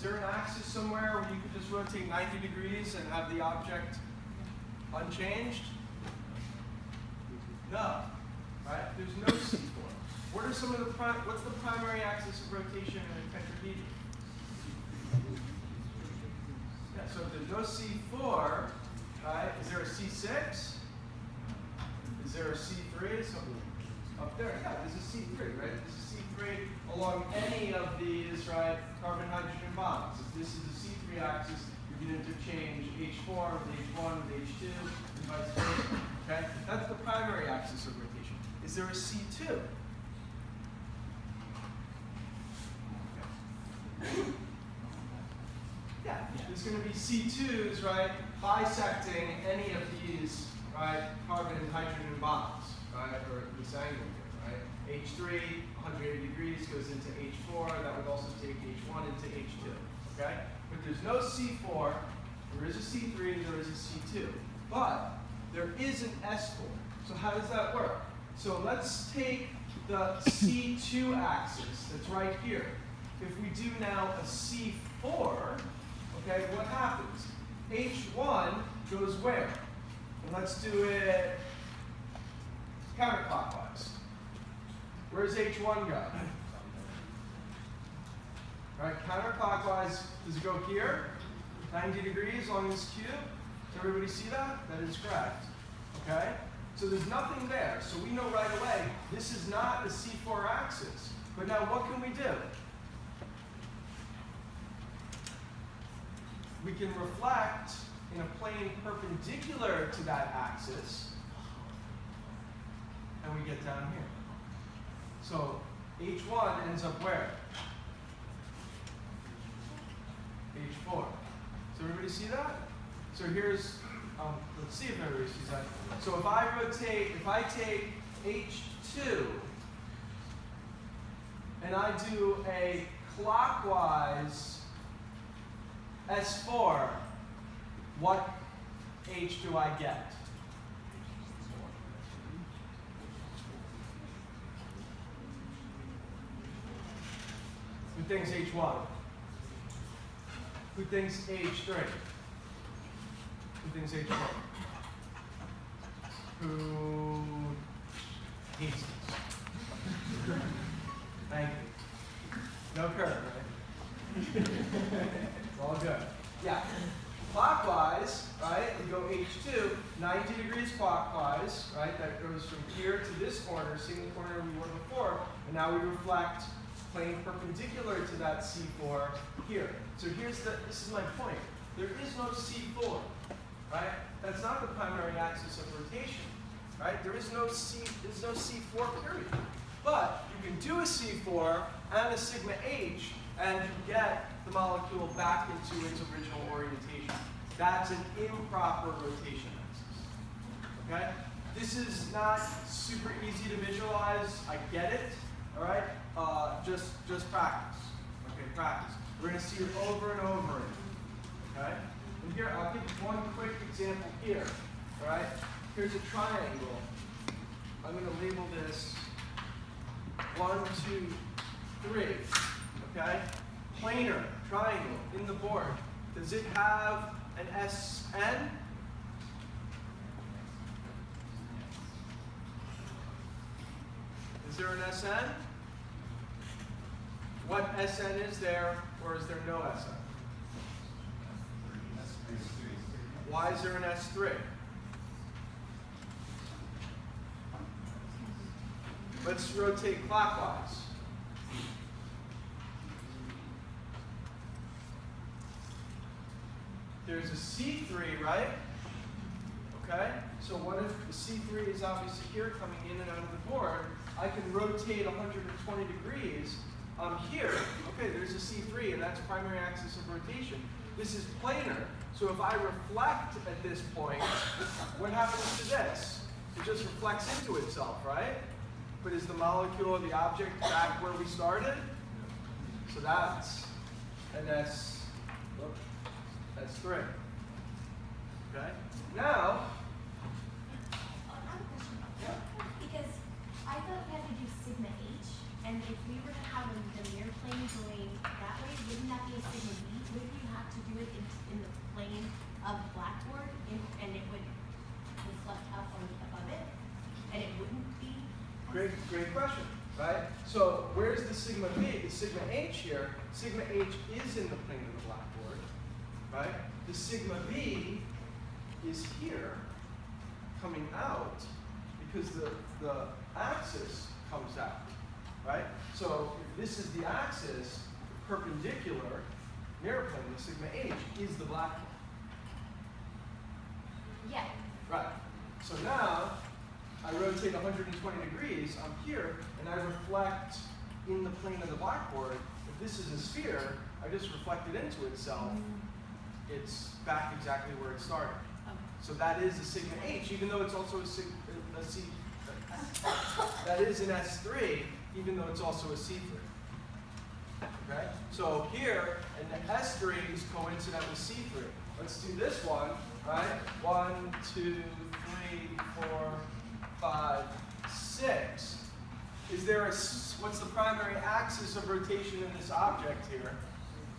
Is there an axis somewhere where you could just rotate 90 degrees and have the object unchanged? No, right? There's no C4. What are some of the what's the primary axis of rotation in a tetrahedron? Yeah, so if there's no C4, right? Is there a C6? Is there a C3? Something up there? Yeah, there's a C3, right? There's a C3 along any of these, right? Carbon-hydrogen bonds. If this is a C3 axis, you can interchange H4 with H1 with H2, and vice versa. Okay? That's the primary axis of rotation. Is there a C2? Yeah, there's going to be C2s, right, bisecting any of these, right, carbon and hydrogen bonds, right, or this angle here, right? H3, 180 degrees, goes into H4. That would also take H1 into H2, okay? But there's no C4. There is a C3, there is a C2. But there is an S4. So how does that work? So let's take the C2 axis that's right here. If we do now a C4, okay, what happens? H1 goes where? And let's do it counterclockwise. Where does H1 go? Right, counterclockwise, does it go here? 90 degrees along this cube? Does everybody see that? That is correct. Okay? So there's nothing there. So we know right away, this is not the C4 axis. But now what can we do? We can reflect in a plane perpendicular to that axis, and we get down here. So H1 ends up where? H4. So everybody see that? So here's, let's see if everybody sees that. So if I take H2 and I do a clockwise S4, what H do I get? Who thinks H1? Who thinks H3? Who thinks H4? Who hates this? Thank you. No curve, right? It's all good. Yeah. Clockwise, right? We go H2, 90 degrees clockwise, right? That goes from here to this corner, same corner we were before, and now we reflect plane perpendicular to that C4 here. So this is my point. There is no C4, right? That's not the primary axis of rotation, right? There's no C4 period. But you can do a C4 and a sigma H, and you get the molecule back into its original orientation. That's an improper rotation axis. Okay? This is not super easy to visualize. I get it. All right? Just practice. Okay, practice. We're going to see it over and over again. Okay? And here, I'll give you one quick example here. All right? Here's a triangle. I'm going to label this 1, 2, 3. Okay? Planar triangle in the board. Does it have an SN? Is there an SN? What SN is there, or is there no SN? Why is there an S3? Let's rotate clockwise. There's a C3, right? Okay? So what if the C3 is obviously here coming in and out of the board? I can rotate 120 degrees. Here, okay, there's a C3, and that's primary axis of rotation. This is planar. So if I reflect at this point, what happens to this? It just reflects into itself, right? But is the molecule or the object back where we started? So that's an S3. Okay? Now, I have a question. Yeah. Because I thought we had to do sigma H, and if we were to have a linear plane going that way, wouldn't that be a sigma B? to do it in the plane of the blackboard, and it would reflect up above it, and it wouldn't be? Great question, right? So where's the sigma b? The sigma h here, sigma h is in the plane of the blackboard, right? The sigma b is here, coming out, because the axis comes out, right? So if this is the axis, perpendicular, mirror plane, the sigma h is the blackboard. Yeah. Right. So now, I rotate 120 degrees, I'm here, and I reflect in the plane of the blackboard. If this is a sphere, I just reflect it into itself. It's back exactly where it started. So that is a sigma h, even though it's also a C. That is an S3, even though it's also a C3. Okay? So here, and the S3 is coincident with C3. Let's do this one, right? 1, 2, 3, 4, 5, 6. Is there a, what's the primary axis of rotation in this object here?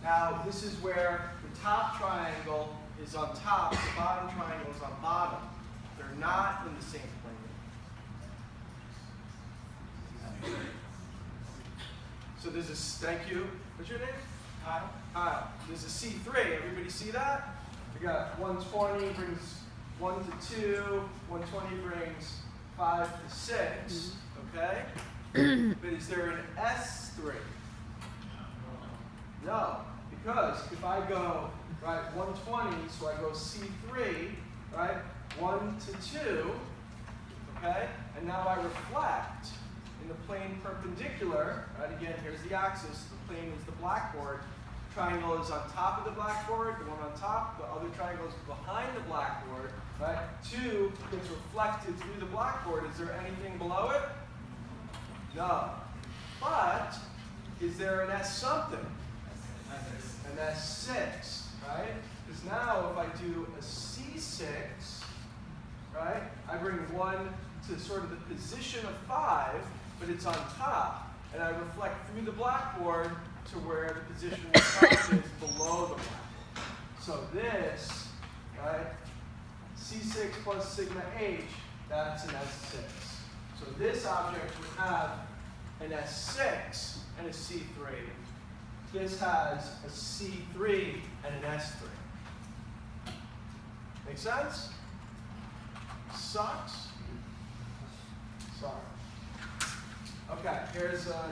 Now, this is where the top triangle is on top, the bottom triangle is on bottom. They're not in the same plane. So there's a, thank you. What's your name? Kyle. Kyle. There's a C3. Everybody see that? We got 120 brings 1 to 2. 120 brings 5 to 6. Okay? But is there an S3? No. Because if I go, right, 120, so I go C3, right, 1 to 2, okay? And now I reflect in the plane perpendicular, right, again, here's the axis, the plane is the blackboard, triangle is on top of the blackboard, the one on top, the other triangle is behind the blackboard, right? 2 gets reflected through the blackboard. Is there anything below it? No. But, is there an S something? An S6, right? Because now if I do a C6, right, I bring 1 to sort of the position of 5, but it's on top, and I reflect through the blackboard to where the position of 5 is below the blackboard. So this, right, C6 plus sigma h, that's an S6. So this object would have an S6 and a C3. This has a C3 and an S3. Make sense? Sucks? Sorry. Okay, here's